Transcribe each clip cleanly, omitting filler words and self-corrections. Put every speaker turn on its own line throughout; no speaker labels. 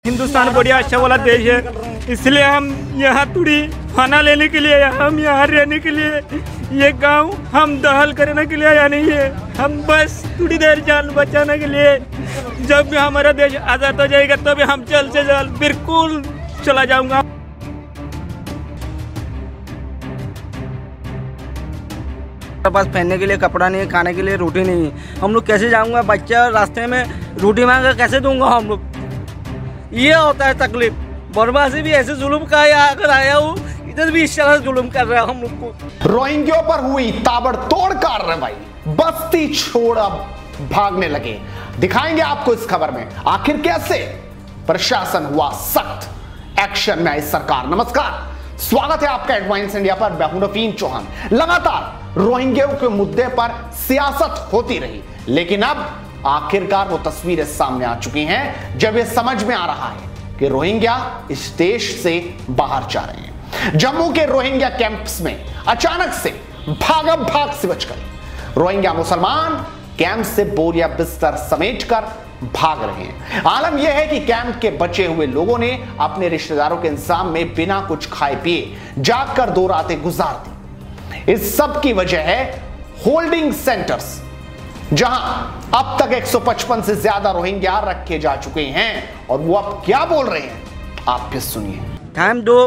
हिंदुस्तान बढ़िया अच्छा वाला देश है, इसलिए हम यहाँ थोड़ी खाना लेने के लिए, हम यहाँ रहने के लिए, ये गांव हम दहल करने के लिए आया नहीं है। हम बस थोड़ी देर जान बचाने के लिए, जब भी हमारा देश आज़ाद हो जाएगा तब हम जल्द से जल्द बिल्कुल चला जाऊंगा।
हमारे पास पहनने के लिए कपड़ा नहीं है, खाने के लिए रोटी नहीं है। हम लोग कैसे जाऊंगा? बच्चा रास्ते में रोटी मांग कर कैसे दूंगा हम लोग? ये होता है तकलीफ। बर्मा से भी ऐसे जुल्म का अगर आया हूँ, इधर भी इस तरह जुल्म कर रहा है हम लोग को।
रोहिंग्यों पर हुई ताबड़तोड़ कार्रवाई, बस्ती छोड़ अब भागने लगे। दिखाएंगे आपको इस खबर में आखिर कैसे प्रशासन हुआ सख्त, एक्शन में आई सरकार। नमस्कार, स्वागत है आपका एडवांस इंडिया पर। मैं हूं नवीन चौहान। लगातार रोहिंग्यों के मुद्दे पर सियासत होती रही, लेकिन अब आखिरकार वो तस्वीरें सामने आ चुकी हैं जब ये समझ में आ रहा है कि रोहिंग्या इस देश से बाहर जा रहे हैं। जम्मू के रोहिंग्या कैंप्स में अचानक से भागम भाग से बचकर रोहिंग्या मुसलमान कैंप से बोरिया बिस्तर समेटकर भाग रहे हैं। आलम यह है कि कैंप के बचे हुए लोगों ने अपने रिश्तेदारों के इंतजाम में बिना कुछ खाए पिए जाकर 2 रातें गुजार दी। इस सब की वजह है होल्डिंग सेंटर्स, जहां अब तक 155 से ज्यादा रोहिंग्या रखे जा चुके हैं। और वो अब क्या बोल रहे हैं आप फिर सुनिए।
टाइम दो,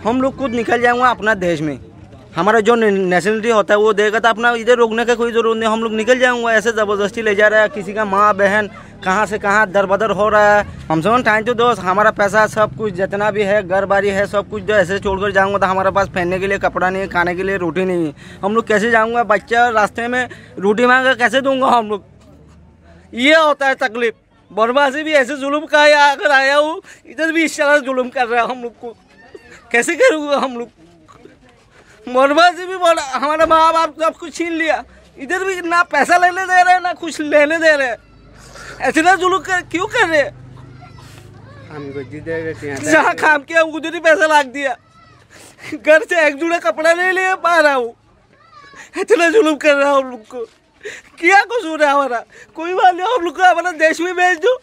हम लोग खुद निकल जाएंगे अपना देश में। हमारा जो नेशनलिटी होता है वो देगा, तो अपना इधर रोकने का कोई जरूरत नहीं। हम लोग निकल जाएंगे। ऐसे ज़बरदस्ती ले जा रहा है, किसी का माँ बहन कहाँ से कहाँ दरबदर हो रहा है। हम समझ टाइम तो दोस्त, हमारा पैसा सब कुछ जितना भी है, घर बारी है, सब कुछ जो ऐसे छोड़कर जाऊंगा, तो हमारे पास पहनने के लिए कपड़ा नहीं है, खाने के लिए रोटी नहीं है। हम लोग कैसे जाऊंगा? बच्चा रास्ते में रोटी मांग कर कैसे दूंगा हम लोग? ये होता है तकलीफ। बर्मा से भी ऐसे जुल्म का अगर आया हूँ, इधर भी इस तरह जुल्म कर रहा है हम लोग को। कैसे करूँगा हम लोग? बर्मा से भी हमारा माँ बाप सब कुछ छीन लिया, इधर भी ना पैसा लेने दे रहे ना कुछ लेने दे रहे। ऐसे ना जुल्म क्यों कर रहे? जहाँ काम किया उधर ही पैसा लाग दिया, घर से एक जोड़ा कपड़ा नहीं ले पा रहा हूँ। इतना जुल्म कर रहा हूँ हम लोग को। क्या कसूर है हमारा? कोई बात नहीं, हम लोग को हमारा देश में भेज दो,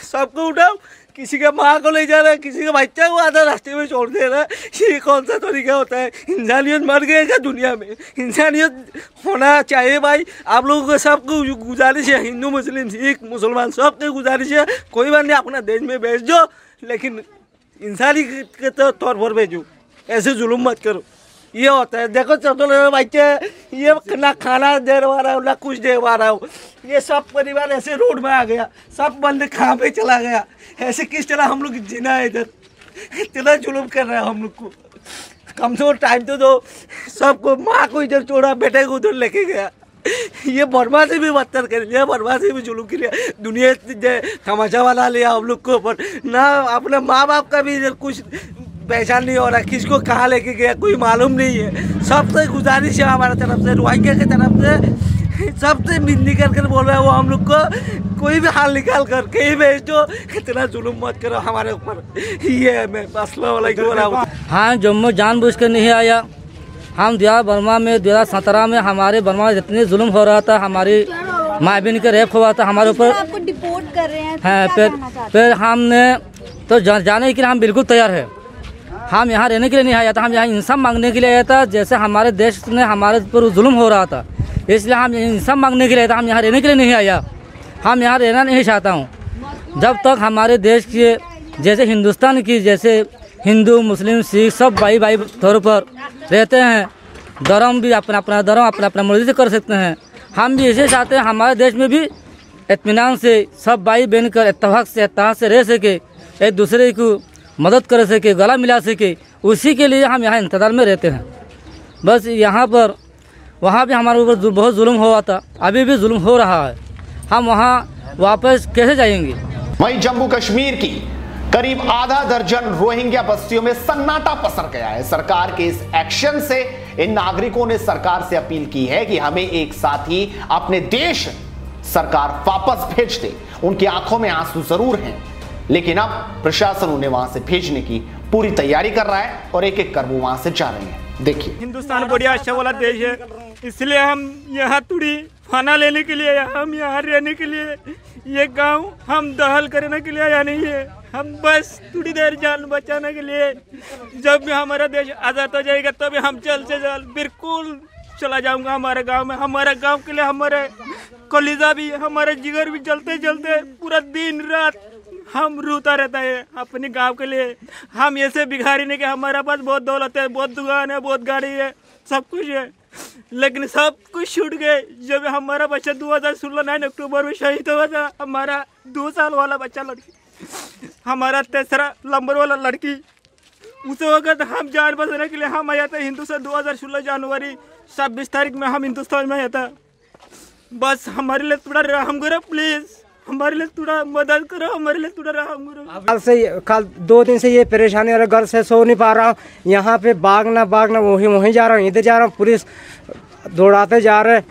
सबको उठाओ। किसी का माँ को ले जा रहा है, किसी का बच्चा को आधा रास्ते में छोड़ दे रहा है। ये कौन सा तरीका होता है? इंसानियत मर गए क्या दुनिया में? इंसानियत होना चाहिए भाई। आप लोगों को सबको गुजारिश है, हिंदू मुस्लिम सिख मुसलमान सबको गुजारिश है, कोई बात नहीं अपना देश में भेज दो, लेकिन इंसानी के तौर पर भेजो। ऐसे जुल्म मत करो। ये होता है, देखो छोटे बच्चे, ये ना खाना दे रहा हो ना कुछ दे पा रहा हो। ये सब परिवार ऐसे रोड में आ गया, सब बंद कहाँ पे चला गया। ऐसे किस तरह हम लोग जीना है? इधर इतना जुल्म कर रहा है हम लोग को। कम से कम टाइम तो दो। सबको, माँ को इधर छोड़ा, बेटे को उधर लेके गया। ये बर्मा से भी बदतर कर लिया, बर्मा से भी जुल्म कर लिया। दुनिया तमाशा वाला लिया हम लोग को, पर ना अपने माँ बाप का भी इधर कुछ पहचान नहीं हो रहा, किसको कहाँ लेके गया कोई मालूम नहीं है। सबसे गुजारिश है हमारे तरफ से, रोहिंग्या की तरफ से, सबसे विनती कर बोल रहा है वो हम लोग को, कोई भी हाल निकाल कर कहीं भेज दो। इतना जुल्म मत करो हमारे ऊपर। ये मैं अस्सलाम वालेकुम बोल रहा हूँ।
हाँ, जम्मू जानबूझ कर नहीं आया। हम बर्मा में 2017 में हमारे बर्मा में जितने जुल्म हो रहा था, हमारी माँ बहन का रेप हुआ था हमारे ऊपर।
आपको डिपोर्ट कर रहे हैं,
हाँ, फिर हमने तो जाने के लिए हम बिल्कुल तैयार है। हम यहाँ रहने के लिए नहीं आया था, हम यहाँ इंसाफ मांगने के लिए आया था। जैसे हमारे देश में हमारे ऊपर जुल्म हो रहा था, इसलिए हम इंसाफ मांगने के लिए आया था। हम यहाँ रहने के लिए नहीं आया, हम यहाँ रहना नहीं चाहता हूँ। जब तक हमारे देश के जैसे हिंदुस्तान की, जैसे हिंदू मुस्लिम सिख सब भाई भाई तौर पर रहते हैं, धर्म भी अपना अपना धर्म अपना अपना मर्जी से कर सकते हैं। हम भी ऐसे चाहते हैं हमारे देश में भी इत्मीनान से सब भाई बहन कर इत्तेफाक से रह सके, एक दूसरे को मदद कर सके, गला मिला सके। उसी के लिए हम यहाँ इंतज़ार में रहते हैं। बस यहाँ पर, वहाँ भी हमारे ऊपर बहुत जुल्म हुआ था, अभी भी जुल्म हो रहा है। हम वहाँ वापस कैसे जाएंगे?
वहीं जम्मू कश्मीर की करीब आधा दर्जन रोहिंग्या बस्तियों में सन्नाटा पसर गया है। सरकार के इस एक्शन से इन नागरिकों ने सरकार से अपील की है कि हमें एक साथ ही अपने देश सरकार वापस भेज दे। उनकी आंखों में आंसू जरूर हैं, लेकिन अब प्रशासन उन्हें वहां से भेजने की पूरी तैयारी कर रहा है और एक एक कर वो वहां से जा रहे हैं। देखिए,
हिंदुस्तान बढ़िया अच्छा वाला देश है, इसलिए हम यहाँ थोड़ी खाना लेने के लिए आया, हम यहाँ रहने के लिए। ये गांव हम दहल करने के लिए आया नहीं है, हम बस थोड़ी देर जान बचाने के लिए। जब भी हमारा देश आज़ाद हो जाएगा तभी हम जल्द से जल्द बिल्कुल चला जाऊंगा हमारे गांव में। हमारे गांव के लिए हमारे कलीजा भी, हमारे जिगर भी जलते जलते पूरा दिन रात हम रोता रहता है अपने गांव के लिए। हम ऐसे भिखारी नहीं कि हमारे पास बहुत दौलत है, बहुत दुकान है, बहुत गाड़ी है, सब कुछ है, लेकिन सब कुछ छूट गए जब हमारा बच्चा 2016 9 अक्टूबर में शहीद हुआ था। हमारा 2 साल वाला बच्चा लड़की, हमारा 3रा नंबर वाला लड़की, उस वक्त हम जान बचाने के लिए हम आया था हिंदुस्तान। 2016 जनवरी 26 तारीख में हम हिंदुस्तान में आया था। बस हमारे लिए थोड़ा रहम करो प्लीज़, हमारे लिए थोड़ा मदद करो, हमारे लिए थोड़ा रहम करो।
कल 2 दिन से ये परेशानी है, घर से सो नहीं पा रहा हूँ। यहाँ पे भागना वहीं जा रहा हूँ, इधर जा रहा हूँ, पुलिस दौड़ाते जा रहे।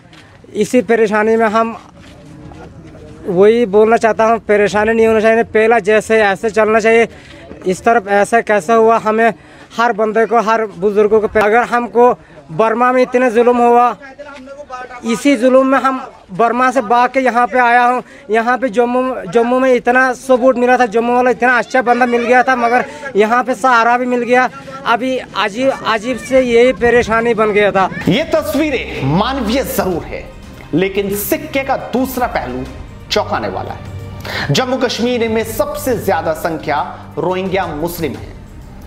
इसी परेशानी में हम वही बोलना चाहता हूँ, परेशानी नहीं होना चाहिए, पहला जैसे ऐसे चलना चाहिए। इस तरफ ऐसा कैसा हुआ, हमें हर बंदे को, हर बुजुर्गों को, अगर हमको बर्मा में इतने जुल्म हुआ, इसी जुल्म में हम बर्मा से भाग के यहाँ पे आया हूँ। यहाँ पे जम्मू में इतना सपोर्ट मिला था, जम्मू वाला इतना अच्छा बंदा मिल गया था, मगर यहाँ पे सहारा भी मिल गया। अभी अजीब से यही परेशानी बन गया था।
ये तस्वीरें मानवीय जरूर है, लेकिन सिक्के का दूसरा पहलू चौंकाने वाला है। जम्मू कश्मीर में सबसे ज्यादा संख्या रोहिंग्या मुस्लिम है,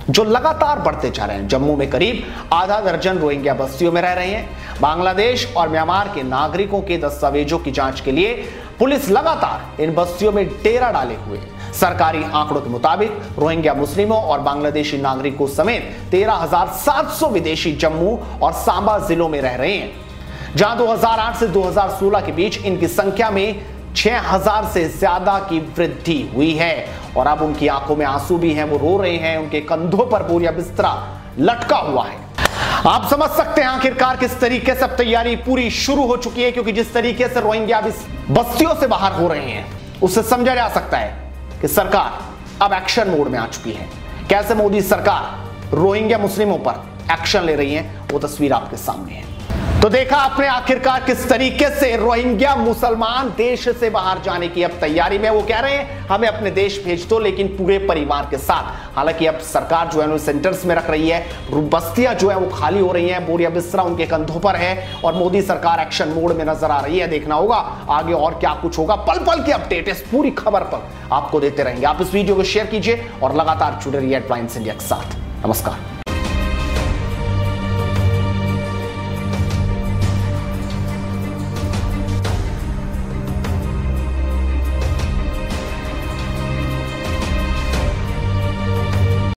जो लगातार बढ़ते जा रहे हैं। जम्मू में करीब आधा दर्जन रोहिंग्या बस्तियों में रह रहे हैं। बांग्लादेश और म्यांमार के नागरिकों के दस्तावेजों की जांच के लिए पुलिस लगातार इन बस्तियों में डेरा डाले हुए है। सरकारी आंकड़ों के मुताबिक रोहिंग्या मुस्लिमों और बांग्लादेशी नागरिकों समेत 13,700 विदेशी जम्मू और सांबा जिलों में रह रहे हैं, जहां 2008 से 2016 के बीच इनकी संख्या में 6,000 से ज्यादा की वृद्धि हुई है। और अब उनकी आंखों में आंसू भी हैं, वो रो रहे हैं, उनके कंधों पर बोरिया बिस्तरा लटका हुआ है। आप समझ सकते हैं आखिरकार किस तरीके से अब तैयारी पूरी शुरू हो चुकी है, क्योंकि जिस तरीके से रोहिंग्या बस्तियों से बाहर हो रहे हैं उससे समझा जा सकता है कि सरकार अब एक्शन मोड में आ चुकी है। कैसे मोदी सरकार रोहिंग्या मुस्लिमों पर एक्शन ले रही है, वो तस्वीर आपके सामने है। तो देखा आपने आखिरकार किस तरीके से रोहिंग्या मुसलमान देश से बाहर जाने की अब तैयारी में। वो कह रहे हैं हमें अपने देश भेज दो, लेकिन पूरे परिवार के साथ। हालांकि अब सरकार जो है उन्हें सेंटर्स में रख रही है, बस्तियां जो है वो खाली हो रही हैं, बोरिया बिस्तरा उनके कंधों पर है, और मोदी सरकार एक्शन मोड में नजर आ रही है। देखना होगा आगे और क्या कुछ होगा। पल पल की अपडेट इस पूरी खबर पर आपको देते रहेंगे। आप इस वीडियो को शेयर कीजिए और लगातार जुड़े रहिए हेडलाइंस इंडिया के साथ। नमस्कार।